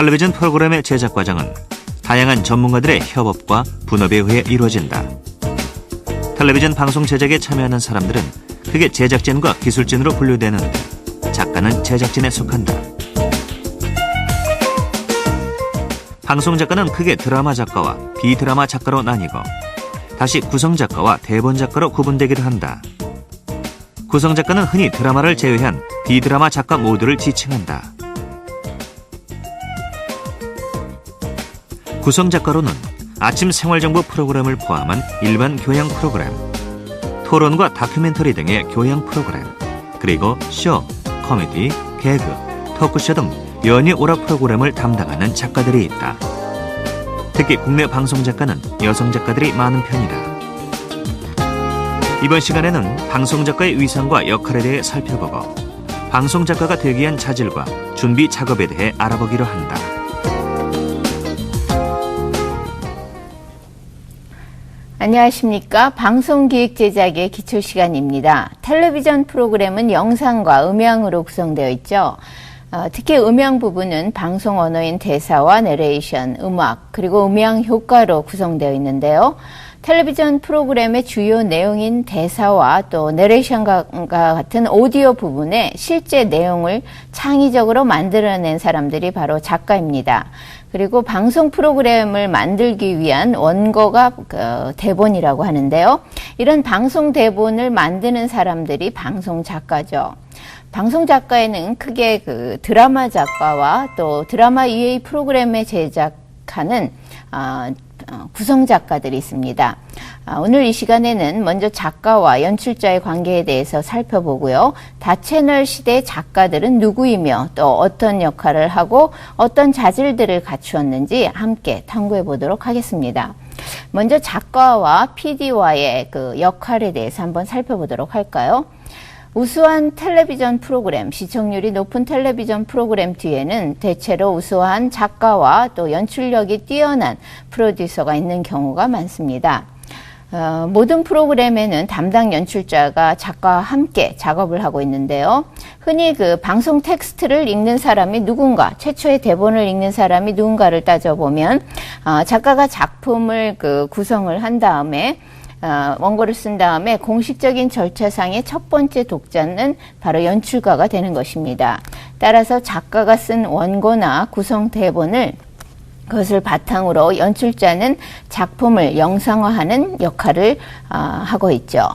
텔레비전 프로그램의 제작 과정은 다양한 전문가들의 협업과 분업에 의해 이루어진다. 텔레비전 방송 제작에 참여하는 사람들은 크게 제작진과 기술진으로 분류되는데 작가는 제작진에 속한다. 방송 작가는 크게 드라마 작가와 비드라마 작가로 나뉘고 다시 구성 작가와 대본 작가로 구분되기도 한다. 구성 작가는 흔히 드라마를 제외한 비드라마 작가 모두를 지칭한다. 구성 작가로는 아침 생활정보 프로그램을 포함한 일반 교양 프로그램, 토론과 다큐멘터리 등의 교양 프로그램, 그리고 쇼, 코미디, 개그, 토크쇼 등 연예 오락 프로그램을 담당하는 작가들이 있다. 특히 국내 방송 작가는 여성 작가들이 많은 편이다. 이번 시간에는 방송 작가의 위상과 역할에 대해 살펴보고 방송 작가가 되기 위한 자질과 준비 작업에 대해 알아보기로 한다. 안녕하십니까. 방송기획 제작의 기초 시간입니다. 텔레비전 프로그램은 영상과 음향으로 구성되어 있죠. 특히 음향 부분은 방송 언어인 대사와 내레이션, 음악, 그리고 음향 효과로 구성되어 있는데요. 텔레비전 프로그램의 주요 내용인 대사와 또 내레이션과 같은 오디오 부분에 실제 내용을 창의적으로 만들어낸 사람들이 바로 작가입니다. 그리고 방송 프로그램을 만들기 위한 원고가 대본이라고 하는데요. 이런 방송 대본을 만드는 사람들이 방송 작가죠. 방송 작가에는 크게 드라마 작가와 또 드라마 EA 프로그램에 제작하는 구성 작가들이 있습니다. 오늘 이 시간에는 먼저 작가와 연출자의 관계에 대해서 살펴보고요. 다채널 시대의 작가들은 누구이며 또 어떤 역할을 하고 어떤 자질들을 갖추었는지 함께 탐구해 보도록 하겠습니다. 먼저 작가와 PD와의 역할에 대해서 한번 살펴보도록 할까요? 우수한 텔레비전 프로그램, 시청률이 높은 텔레비전 프로그램 뒤에는 대체로 우수한 작가와 또 연출력이 뛰어난 프로듀서가 있는 경우가 많습니다. 모든 프로그램에는 담당 연출자가 작가와 함께 작업을 하고 있는데요. 흔히 방송 텍스트를 읽는 사람이 누군가, 최초의 대본을 읽는 사람이 누군가를 따져보면 작가가 작품을 구성을 한 다음에 원고를 쓴 다음에 공식적인 절차상의 첫 번째 독자는 바로 연출가가 되는 것입니다. 따라서 작가가 쓴 원고나 구성 대본을 그것을 바탕으로 연출자는 작품을 영상화하는 역할을 하고 있죠.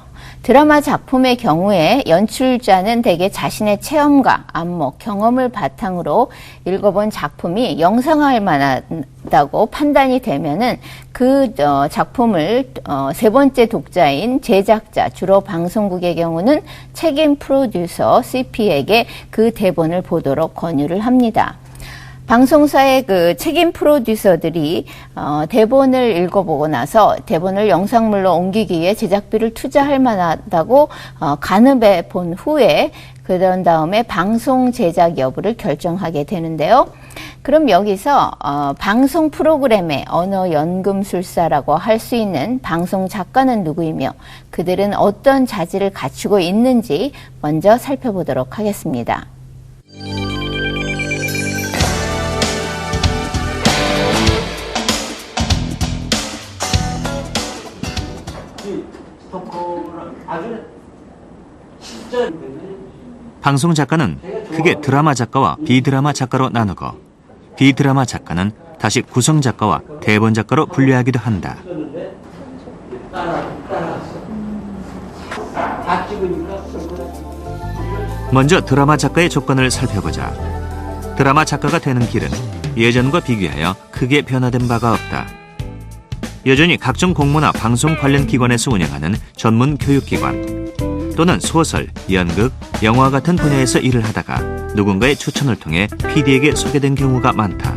드라마 작품의 경우에 연출자는 대개 자신의 체험과 안목, 경험을 바탕으로 읽어본 작품이 영상화할 만하다고 판단이 되면은 그 작품을 세 번째 독자인 제작자, 주로 방송국의 경우는 책임 프로듀서 CP에게 그 대본을 보도록 권유를 합니다. 방송사의 책임 프로듀서들이 대본을 읽어보고 나서 대본을 영상물로 옮기기 위해 제작비를 투자할 만하다고 가늠해 본 후에 그런 다음에 방송 제작 여부를 결정하게 되는데요. 그럼 여기서 방송 프로그램의 언어 연금술사라고 할 수 있는 방송 작가는 누구이며 그들은 어떤 자질을 갖추고 있는지 먼저 살펴보도록 하겠습니다. 방송 작가는 크게 드라마 작가와 비드라마 작가로 나누고 비드라마 작가는 다시 구성 작가와 대본 작가로 분류하기도 한다. 먼저 드라마 작가의 조건을 살펴보자. 드라마 작가가 되는 길은 예전과 비교하여 크게 변화된 바가 없다. 여전히 각종 공모나 방송 관련 기관에서 운영하는 전문 교육기관 또는 소설, 연극, 영화 같은 분야에서 일을 하다가 누군가의 추천을 통해 PD에게 소개된 경우가 많다.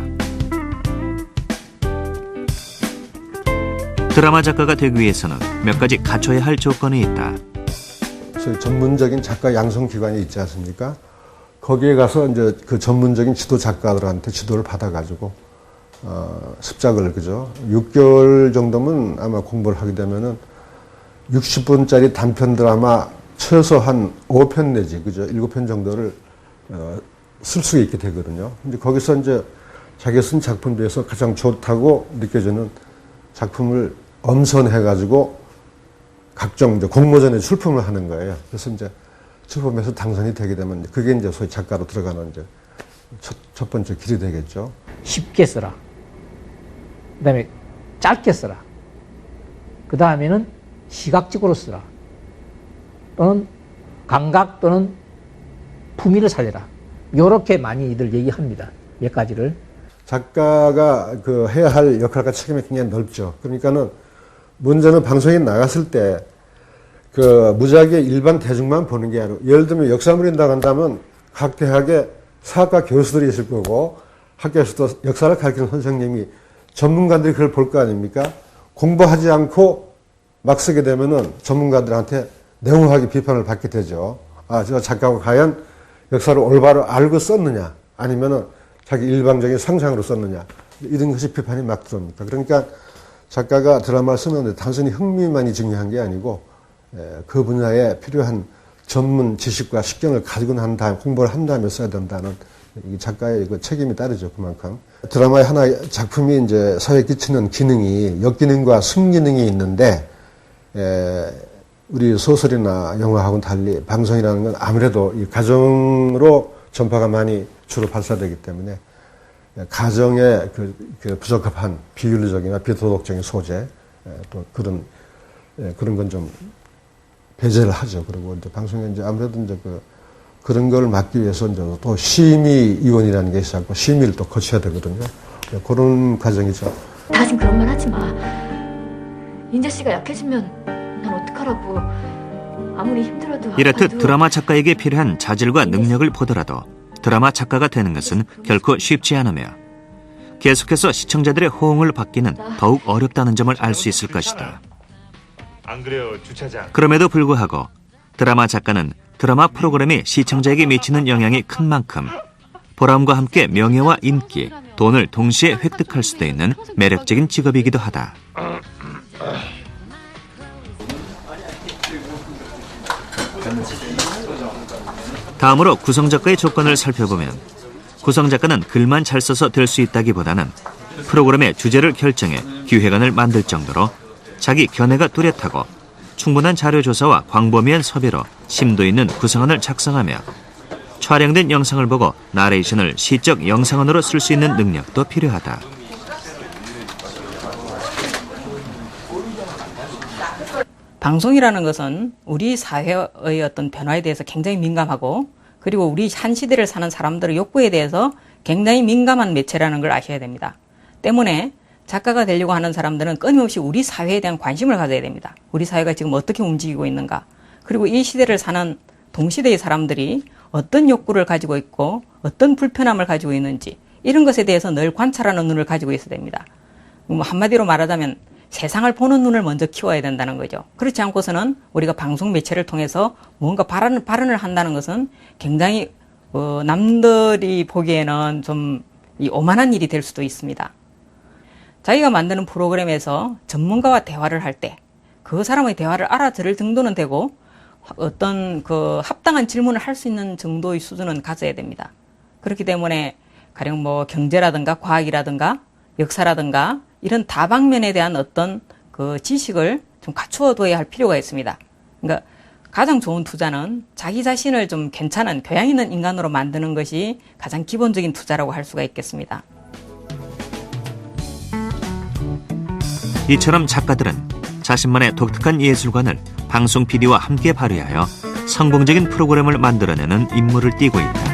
드라마 작가가 되기 위해서는 몇 가지 갖춰야 할 조건이 있다. 전문적인 작가 양성기관이 있지 않습니까? 거기에 가서 이제 그 전문적인 지도 작가들한테 지도를 받아가지고 습작을 6개월 정도면 아마 공부를 하게 되면은 60분짜리 단편 드라마 최소 한 5편 내지 7편 정도를 쓸 수 있게 되거든요. 근데 거기서 이제 자기가 쓴 작품 중에서 가장 좋다고 느껴지는 작품을 엄선해가지고 각종 이제 공모전에 출품을 하는 거예요. 그래서 이제 출품해서 당선이 되게 되면 그게 이제 소위 작가로 들어가는 이제 첫 번째 길이 되겠죠. 쉽게 써라. 그 다음에 짧게 써라. 그 다음에는 시각적으로 써라. 또는 감각 또는 품위를 살려라. 요렇게 많이 이들 얘기합니다. 몇 가지를. 작가가 그 해야 할 역할과 책임이 굉장히 넓죠. 그러니까는 문제는 방송에 나갔을 때 그 무작위의 일반 대중만 보는 게 아니고, 예를 들면 역사물이 나간다면 각 대학에 사학과 교수들이 있을 거고, 학교에서도 역사를 가르치는 선생님이, 전문가들이 그걸 볼 거 아닙니까? 공부하지 않고 막 쓰게 되면은 전문가들한테 냉혹하게 비판을 받게 되죠. 아, 저 작가가 과연 역사를 올바로 알고 썼느냐, 아니면은 자기 일방적인 상상으로 썼느냐, 이런 것이 비판이 막 들어옵니다. 그러니까 작가가 드라마를 쓰는데 단순히 흥미만이 중요한 게 아니고, 그 분야에 필요한 전문 지식과 식견을 가지고 난 다음에 홍보를 한 다음에 써야 된다는 이 작가의 그 책임이 따르죠. 그만큼 드라마의 하나의 작품이 이제 사회에 끼치는 기능이 역기능과 순기능이 있는데, 우리 소설이나 영화하고는 달리 방송이라는 건 아무래도 이 가정으로 전파가 많이 주로 발사되기 때문에 가정의 그 부적합한 비윤리적이나 비도덕적인 소재, 또 그런 건 좀 배제를 하죠. 그리고 이제 방송에 이제 아무래도 이제 그런 걸 막기 위해서 이제 또 심의위원이라는 게 있었고, 심의를 또 거쳐야 되거든요. 그런 과정이죠. 다신 그런 말 하지 마. 인재 씨가 약해지면 난 어떡하라고. 아무리 힘들어도. 이렇듯 아파도. 드라마 작가에게 필요한 자질과 능력을 보더라도 드라마 작가가 되는 것은 결코 쉽지 않으며, 계속해서 시청자들의 호응을 받기는 더욱 어렵다는 점을 알 수 있을 것이다. 안 그래요, 주차장. 그럼에도 불구하고 드라마 작가는 드라마 프로그램이 시청자에게 미치는 영향이 큰 만큼 보람과 함께 명예와 인기, 돈을 동시에 획득할 수도 있는 매력적인 직업이기도 하다. 다음으로 구성작가의 조건을 살펴보면, 구성작가는 글만 잘 써서 될 수 있다기보다는 프로그램의 주제를 결정해 기획안을 만들 정도로 자기 견해가 뚜렷하고 충분한 자료조사와 광범위한 서비로 심도 있는 구성안을 작성하며, 촬영된 영상을 보고 나레이션을 시적 영상언어로 쓸 수 있는 능력도 필요하다. 방송이라는 것은 우리 사회의 어떤 변화에 대해서 굉장히 민감하고, 그리고 우리 한 시대를 사는 사람들의 욕구에 대해서 굉장히 민감한 매체라는 걸 아셔야 됩니다. 때문에 작가가 되려고 하는 사람들은 끊임없이 우리 사회에 대한 관심을 가져야 됩니다. 우리 사회가 지금 어떻게 움직이고 있는가, 그리고 이 시대를 사는 동시대의 사람들이 어떤 욕구를 가지고 있고 어떤 불편함을 가지고 있는지, 이런 것에 대해서 늘 관찰하는 눈을 가지고 있어야 됩니다. 한마디로 말하자면 세상을 보는 눈을 먼저 키워야 된다는 거죠. 그렇지 않고서는 우리가 방송 매체를 통해서 뭔가 발언을 한다는 것은 굉장히 남들이 보기에는 좀 오만한 일이 될 수도 있습니다. 자기가 만드는 프로그램에서 전문가와 대화를 할 때 그 사람의 대화를 알아들을 정도는 되고, 어떤 그 합당한 질문을 할 수 있는 정도의 수준은 가져야 됩니다. 그렇기 때문에 가령 뭐 경제라든가 과학이라든가 역사라든가 이런 다방면에 대한 어떤 그 지식을 좀 갖추어둬야 할 필요가 있습니다. 그러니까 가장 좋은 투자는 자기 자신을 좀 괜찮은 교양 있는 인간으로 만드는 것이 가장 기본적인 투자라고 할 수가 있겠습니다. 이처럼 작가들은 자신만의 독특한 예술관을 방송 PD와 함께 발휘하여 성공적인 프로그램을 만들어내는 임무를 띠고 있다.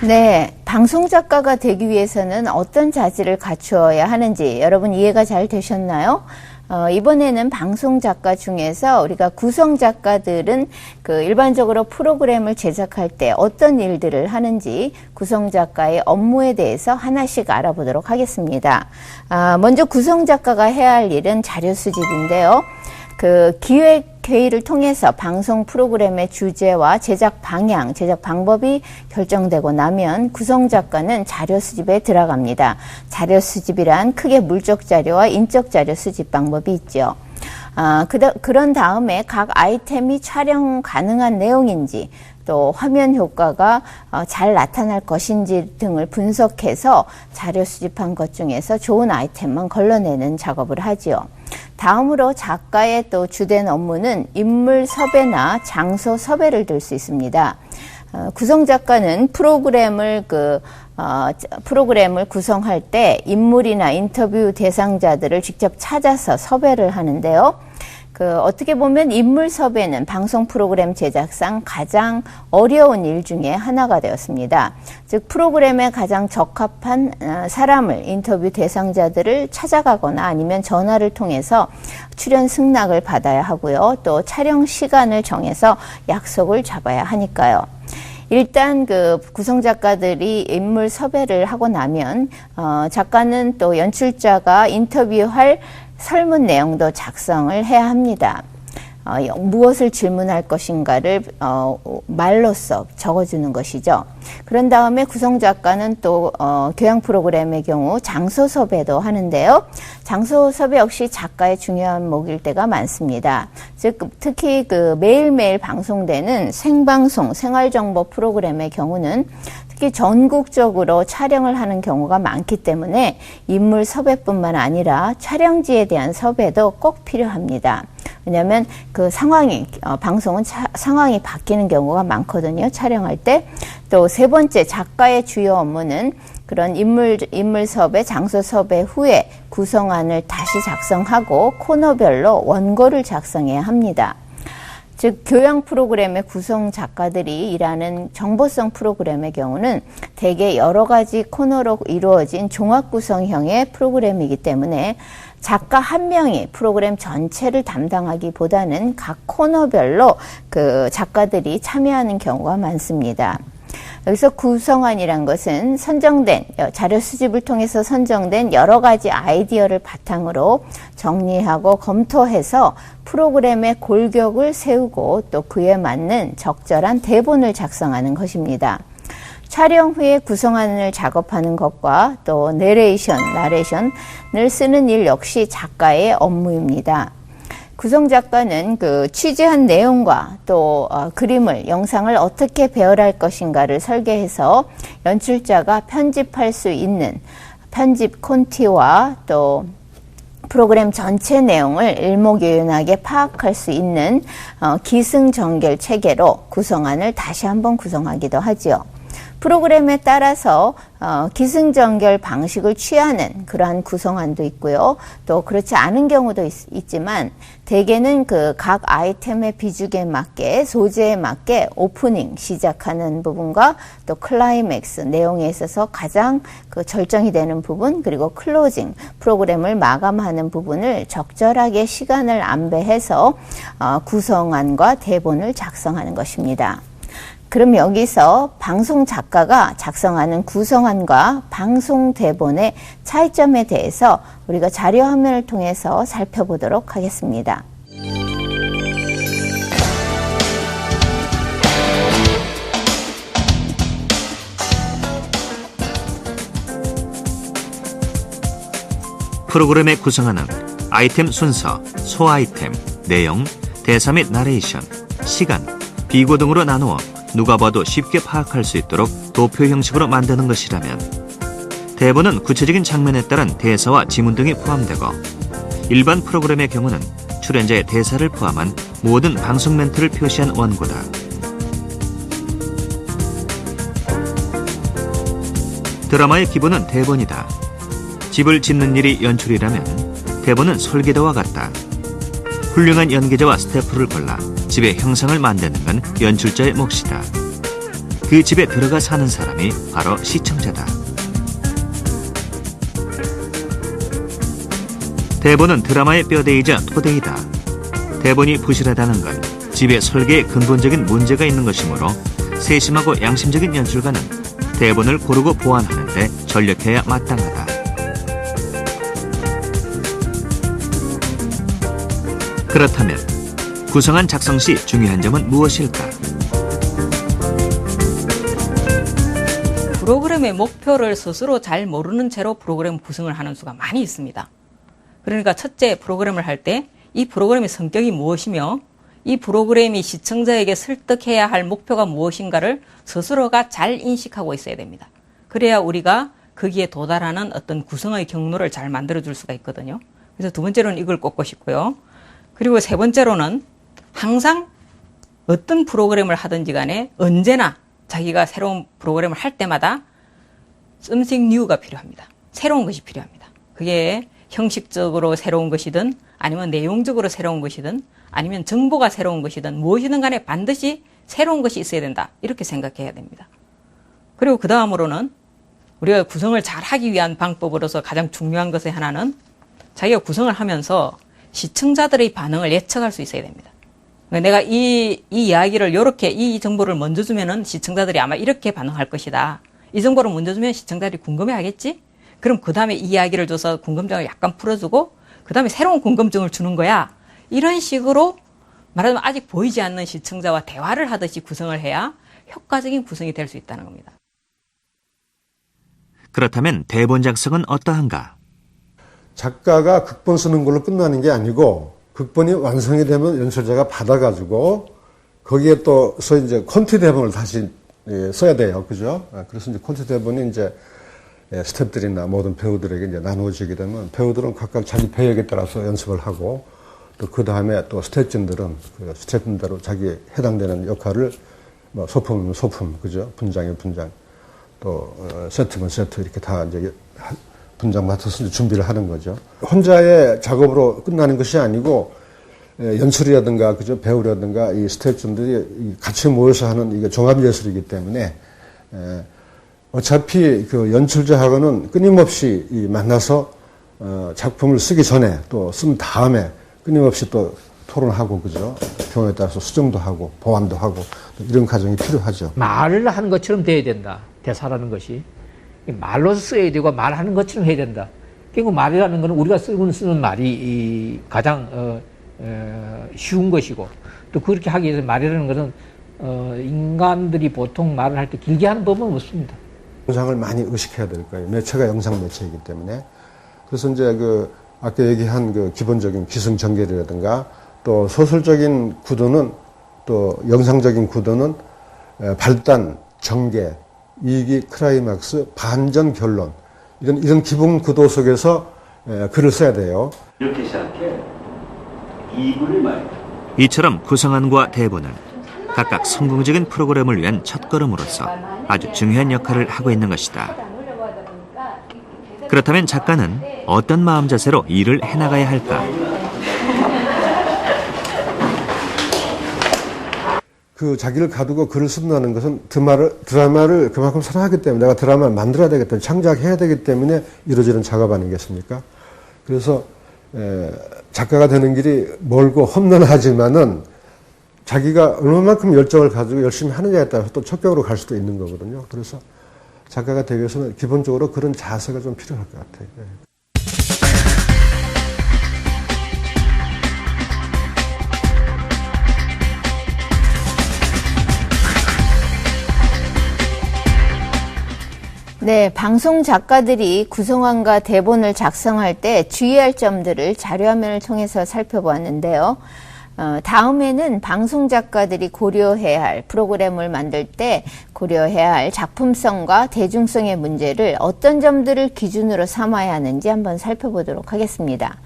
네, 방송작가가 되기 위해서는 어떤 자질을 갖추어야 하는지 여러분 이해가 잘 되셨나요? 이번에는 방송작가 중에서 우리가 구성작가들은 그 일반적으로 프로그램을 제작할 때 어떤 일들을 하는지 구성작가의 업무에 대해서 하나씩 알아보도록 하겠습니다. 먼저 구성작가가 해야 할 일은 자료 수집인데요. 그 기획 회의를 통해서 방송 프로그램의 주제와 제작 방향, 제작 방법이 결정되고 나면 구성 작가는 자료 수집에 들어갑니다. 자료 수집이란 크게 물적 자료와 인적 자료 수집 방법이 있죠. 그런 다음에 각 아이템이 촬영 가능한 내용인지 또 화면 효과가 잘 나타날 것인지 등을 분석해서 자료 수집한 것 중에서 좋은 아이템만 걸러내는 작업을 하지요. 다음으로 작가의 또 주된 업무는 인물 섭외나 장소 섭외를 들 수 있습니다. 구성 작가는 프로그램을 구성할 때 인물이나 인터뷰 대상자들을 직접 찾아서 섭외를 하는데요. 어떻게 보면 인물 섭외는 방송 프로그램 제작상 가장 어려운 일 중에 하나가 되었습니다. 즉 프로그램에 가장 적합한 사람을, 인터뷰 대상자들을 찾아가거나 아니면 전화를 통해서 출연 승낙을 받아야 하고요. 또 촬영 시간을 정해서 약속을 잡아야 하니까요. 일단 구성 작가들이 인물 섭외를 하고 나면 작가는 또 연출자가 인터뷰할 설문 내용도 작성을 해야 합니다. 무엇을 질문할 것인가를 말로써 적어주는 것이죠. 그런 다음에 구성 작가는 또 교양 프로그램의 경우 장소 섭외도 하는데요. 장소 섭외 역시 작가의 중요한 목일 때가 많습니다. 즉 특히 매일매일 방송되는 생방송 생활정보 프로그램의 경우는 특히 전국적으로 촬영을 하는 경우가 많기 때문에 인물 섭외뿐만 아니라 촬영지에 대한 섭외도 꼭 필요합니다. 왜냐하면 방송은 상황이 바뀌는 경우가 많거든요. 촬영할 때. 또 세 번째, 작가의 주요 업무는 그런 인물 섭외, 장소 섭외 후에 구성안을 다시 작성하고 코너별로 원고를 작성해야 합니다. 즉 교양 프로그램의 구성 작가들이 일하는 정보성 프로그램의 경우는 대개 여러 가지 코너로 이루어진 종합 구성형의 프로그램이기 때문에 작가 한 명이 프로그램 전체를 담당하기보다는 각 코너별로 작가들이 참여하는 경우가 많습니다. 여기서 구성안이란 것은 자료 수집을 통해서 선정된 여러 가지 아이디어를 바탕으로 정리하고 검토해서 프로그램의 골격을 세우고 또 그에 맞는 적절한 대본을 작성하는 것입니다. 촬영 후에 구성안을 작업하는 것과 또 나레이션을 쓰는 일 역시 작가의 업무입니다. 구성 작가는 취재한 내용과 또 그림을, 영상을 어떻게 배열할 것인가를 설계해서 연출자가 편집할 수 있는 편집 콘티와 또 프로그램 전체 내용을 일목요연하게 파악할 수 있는 기승전결 체계로 구성안을 다시 한번 구성하기도 하지요. 프로그램에 따라서 기승전결 방식을 취하는 그러한 구성안도 있고요. 또 그렇지 않은 경우도 있지만 대개는 각 아이템의 비중에 맞게, 소재에 맞게 오프닝 시작하는 부분과 또 클라이맥스 내용에 있어서 가장 절정이 되는 부분, 그리고 클로징 프로그램을 마감하는 부분을 적절하게 시간을 안배해서 구성안과 대본을 작성하는 것입니다. 그럼 여기서 방송 작가가 작성하는 구성안과 방송 대본의 차이점에 대해서 우리가 자료 화면을 통해서 살펴보도록 하겠습니다. 프로그램의 구성안은 아이템 순서, 소아이템, 내용, 대사 및 나레이션, 시간, 비고 등으로 나누어 누가 봐도 쉽게 파악할 수 있도록 도표 형식으로 만드는 것이라면, 대본은 구체적인 장면에 따른 대사와 지문 등이 포함되고, 일반 프로그램의 경우는 출연자의 대사를 포함한 모든 방송 멘트를 표시한 원고다. 드라마의 기본은 대본이다. 집을 짓는 일이 연출이라면 대본은 설계도와 같다. 훌륭한 연기자와 스태프를 골라 집의 형상을 만드는 건 연출자의 몫이다. 그 집에 들어가 사는 사람이 바로 시청자다. 대본은 드라마의 뼈대이자 토대이다. 대본이 부실하다는 건 집의 설계에 근본적인 문제가 있는 것이므로 세심하고 양심적인 연출가는 대본을 고르고 보완하는 데 전력해야 마땅하다. 그렇다면 구성안 작성 시 중요한 점은 무엇일까? 프로그램의 목표를 스스로 잘 모르는 채로 프로그램 구성을 하는 수가 많이 있습니다. 그러니까 첫째, 프로그램을 할 때 이 프로그램의 성격이 무엇이며 이 프로그램이 시청자에게 설득해야 할 목표가 무엇인가를 스스로가 잘 인식하고 있어야 됩니다. 그래야 우리가 거기에 도달하는 어떤 구성의 경로를 잘 만들어줄 수가 있거든요. 그래서 두 번째로는 이걸 꼽고 싶고요. 그리고 세 번째로는 항상 어떤 프로그램을 하든지 간에 언제나 자기가 새로운 프로그램을 할 때마다 something new가 필요합니다. 새로운 것이 필요합니다. 그게 형식적으로 새로운 것이든 아니면 내용적으로 새로운 것이든 아니면 정보가 새로운 것이든 무엇이든 간에 반드시 새로운 것이 있어야 된다. 이렇게 생각해야 됩니다. 그리고 그 다음으로는 우리가 구성을 잘 하기 위한 방법으로서 가장 중요한 것의 하나는 자기가 구성을 하면서 시청자들의 반응을 예측할 수 있어야 됩니다. 내가 이 이야기를 이렇게 이 정보를 먼저 주면은 시청자들이 아마 이렇게 반응할 것이다. 이 정보를 먼저 주면 시청자들이 궁금해 하겠지? 그럼 그 다음에 이 이야기를 줘서 궁금증을 약간 풀어주고 그 다음에 새로운 궁금증을 주는 거야. 이런 식으로 말하자면 아직 보이지 않는 시청자와 대화를 하듯이 구성을 해야 효과적인 구성이 될 수 있다는 겁니다. 그렇다면 대본 작성은 어떠한가? 작가가 극본 쓰는 걸로 끝나는 게 아니고 극본이 완성이 되면 연출자가 받아가지고 거기에 또 소위 이제 콘티 대본을 다시 써야 돼요. 그죠? 그래서 이제 콘티 대본이 이제 스태프들이나 모든 배우들에게 이제 나누어지게 되면 배우들은 각각 자기 배역에 따라서 연습을 하고 또 그 다음에 또 스태프진들은 그 스태프들대로 자기에 해당되는 역할을 뭐 소품이면 소품, 그죠? 분장이면 분장, 또 세트면 세트 이렇게 다 이제 분장 맡아서 준비를 하는 거죠. 혼자의 작업으로 끝나는 것이 아니고 연출이라든가 그죠? 배우라든가 이 스태프진들이 같이 모여서 하는 이게 종합 예술이기 때문에 어차피 그 연출자하고는 끊임없이 만나서 작품을 쓰기 전에 또 쓴 다음에 끊임없이 또 토론하고 그죠? 경우에 따라서 수정도 하고 보완도 하고 이런 과정이 필요하죠. 말을 하는 것처럼 돼야 된다. 대사라는 것이 말로 써야 되고 말하는 것처럼 해야 된다. 그리고 말이라는 것은 우리가 쓰는 말이 가장 쉬운 것이고 또 그렇게 하기 위해서 말이라는 것은 인간들이 보통 말을 할 때 길게 하는 법은 없습니다. 영상을 많이 의식해야 될 거예요. 매체가 영상 매체이기 때문에. 그래서 이제 그 아까 얘기한 그 기본적인 기승전결이라든가 또 소설적인 구도는 또 영상적인 구도는 발단, 전개, 이기, 클라이막스, 반전, 결론 이런 기본 구도 속에서 글을 써야 돼요. 이렇게 시작해 2분을 말이야. 이처럼 구성안과 대본은 각각 성공적인 프로그램을 위한 첫걸음으로서 아주 중요한 역할을 하고 있는 것이다. 그렇다면 작가는 어떤 마음 자세로 일을 해나가야 할까? 그 자기를 가두고 글을 쓴다는 것은 드라마를 그만큼 사랑하기 때문에 내가 드라마를 만들어야 되겠다, 창작해야 되기 때문에 이루어지는 작업 아니겠습니까? 그래서 작가가 되는 길이 멀고 험난하지만은 자기가 얼마만큼 열정을 가지고 열심히 하느냐에 따라서 또 척격으로 갈 수도 있는 거거든요. 그래서 작가가 되기 위해서는 기본적으로 그런 자세가 좀 필요할 것 같아요. 네, 방송 작가들이 구성안과 대본을 작성할 때 주의할 점들을 자료화면을 통해서 살펴보았는데요. 다음에는 방송 작가들이 고려해야 할 프로그램을 만들 때 고려해야 할 작품성과 대중성의 문제를 어떤 점들을 기준으로 삼아야 하는지 한번 살펴보도록 하겠습니다.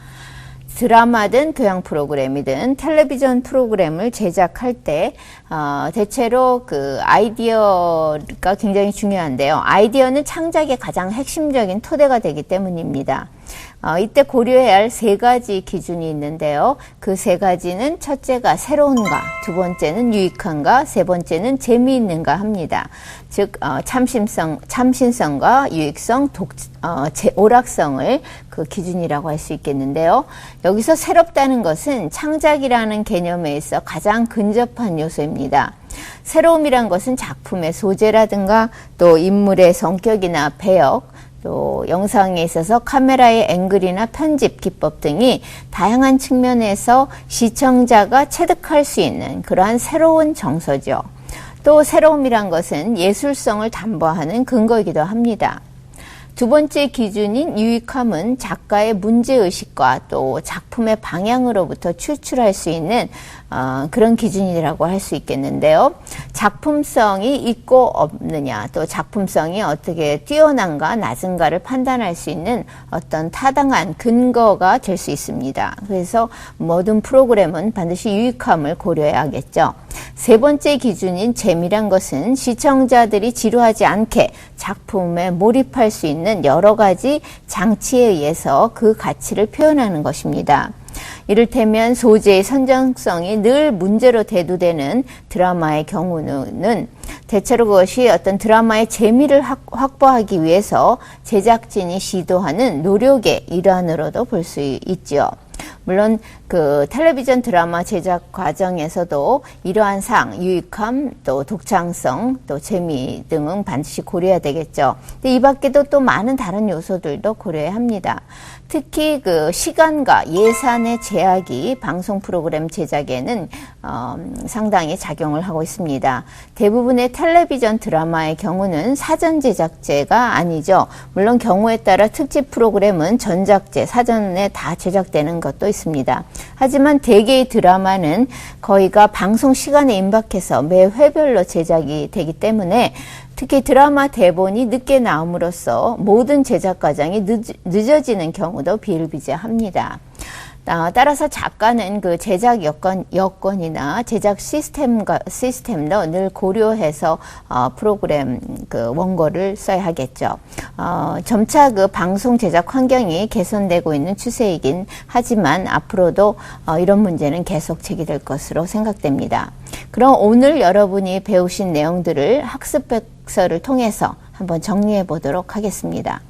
드라마든 교양 프로그램이든 텔레비전 프로그램을 제작할 때 대체로 그 아이디어가 굉장히 중요한데요. 아이디어는 창작의 가장 핵심적인 토대가 되기 때문입니다. 이때 고려해야 할 3가지 기준이 있는데요. 그 3가지는 첫째가 새로운가, 두 번째는 유익한가, 세 번째는 재미있는가 합니다. 즉 참신성과 유익성, 오락성을 그 기준이라고 할 수 있겠는데요. 여기서 새롭다는 것은 창작이라는 개념에 있어 가장 근접한 요소입니다. 새로움이란 것은 작품의 소재라든가 또 인물의 성격이나 배역, 또 영상에 있어서 카메라의 앵글이나 편집 기법 등이 다양한 측면에서 시청자가 체득할 수 있는 그러한 새로운 정서죠. 또 새로움이란 것은 예술성을 담보하는 근거이기도 합니다. 두 번째 기준인 유익함은 작가의 문제의식과 또 작품의 방향으로부터 추출할 수 있는 그런 기준이라고 할 수 있겠는데요. 작품성이 있고 없느냐, 또 작품성이 어떻게 뛰어난가 낮은가를 판단할 수 있는 어떤 타당한 근거가 될 수 있습니다. 그래서 모든 프로그램은 반드시 유익함을 고려해야겠죠. 세 번째 기준인 재미란 것은 시청자들이 지루하지 않게 작품에 몰입할 수 있는 여러 가지 장치에 의해서 그 가치를 표현하는 것입니다. 이를테면 소재의 선정성이 늘 문제로 대두되는 드라마의 경우는 대체로 그것이 어떤 드라마의 재미를 확보하기 위해서 제작진이 시도하는 노력의 일환으로도 볼 수 있죠. 물론 그 텔레비전 드라마 제작 과정에서도 이러한 상, 유익함, 또 독창성, 또 재미 등은 반드시 고려해야 되겠죠. 근데 이 밖에도 또 많은 다른 요소들도 고려해야 합니다. 특히 그 시간과 예산의 제약이 방송 프로그램 제작에는 상당히 작용을 하고 있습니다. 대부분의 텔레비전 드라마의 경우는 사전 제작제가 아니죠. 물론 경우에 따라 특집 프로그램은 전작제, 사전에 다 제작되는 것도 있습니다. 하지만 대개의 드라마는 거의가 방송 시간에 임박해서 매 회별로 제작이 되기 때문에 특히 드라마 대본이 늦게 나옴으로써 모든 제작 과정이 늦어지는 경우도 비일비재합니다. 따라서 작가는 그 제작 여건이나 제작 시스템도 늘 고려해서 프로그램 그 원고를 써야 하겠죠. 점차 그 방송 제작 환경이 개선되고 있는 추세이긴 하지만 앞으로도 이런 문제는 계속 제기될 것으로 생각됩니다. 그럼 오늘 여러분이 배우신 내용들을 학습백서를 통해서 한번 정리해 보도록 하겠습니다.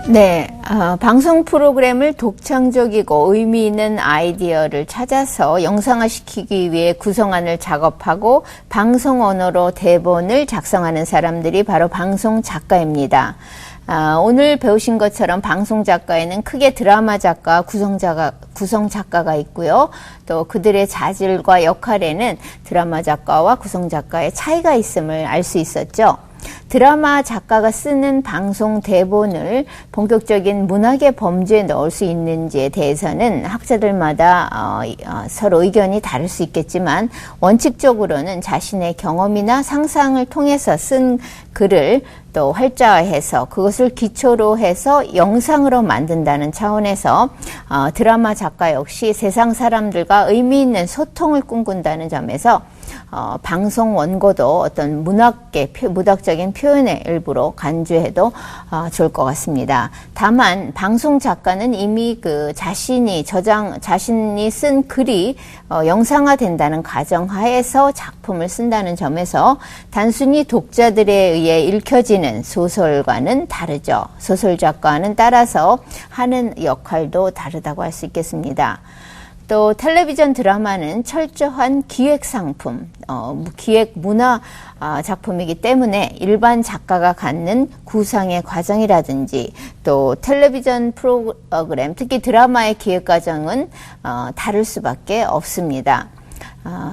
네, 방송 프로그램을 독창적이고 의미 있는 아이디어를 찾아서 영상화시키기 위해 구성안을 작업하고 방송 언어로 대본을 작성하는 사람들이 바로 방송 작가입니다. 오늘 배우신 것처럼 방송 작가에는 크게 드라마 작가, 구성 작가가 있고요. 또 그들의 자질과 역할에는 드라마 작가와 구성 작가의 차이가 있음을 알 수 있었죠. 드라마 작가가 쓰는 방송 대본을 본격적인 문학의 범주에 넣을 수 있는지에 대해서는 학자들마다 서로 의견이 다를 수 있겠지만 원칙적으로는 자신의 경험이나 상상을 통해서 쓴 글을 또 활자화해서 그것을 기초로 해서 영상으로 만든다는 차원에서 드라마 작가 역시 세상 사람들과 의미 있는 소통을 꿈꾼다는 점에서 방송 원고도 어떤 문학적인 표현의 일부로 간주해도 좋을 것 같습니다. 다만 방송 작가는 이미 그 자신이 쓴 글이 영상화된다는 가정하에서 작품을 쓴다는 점에서 단순히 독자들에 의해 읽혀지는 소설과는 다르죠. 소설 작가는 따라서 하는 역할도 다르다고 할 수 있겠습니다. 또 텔레비전 드라마는 철저한 기획 상품, 기획 문화 작품이기 때문에 일반 작가가 갖는 구상의 과정이라든지 또 텔레비전 프로그램, 특히 드라마의 기획 과정은 다를 수밖에 없습니다.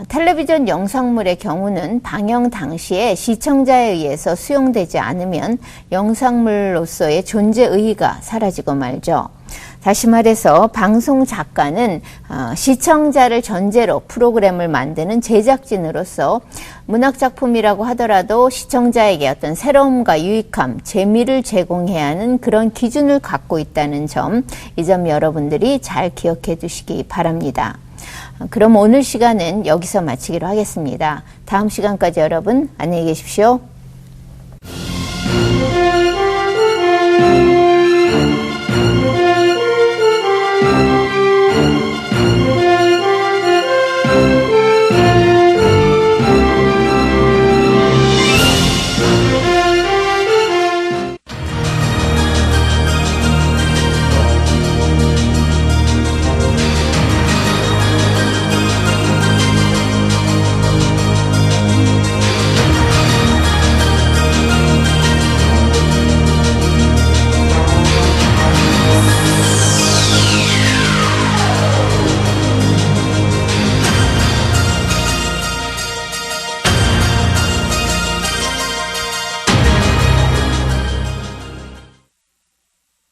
텔레비전 영상물의 경우는 방영 당시에 시청자에 의해서 수용되지 않으면 영상물로서의 존재 의의가 사라지고 말죠. 다시 말해서 방송 작가는 시청자를 전제로 프로그램을 만드는 제작진으로서 문학작품이라고 하더라도 시청자에게 어떤 새로움과 유익함, 재미를 제공해야 하는 그런 기준을 갖고 있다는 점, 이 점 여러분들이 잘 기억해 두시기 바랍니다. 그럼 오늘 시간은 여기서 마치기로 하겠습니다. 다음 시간까지 여러분 안녕히 계십시오.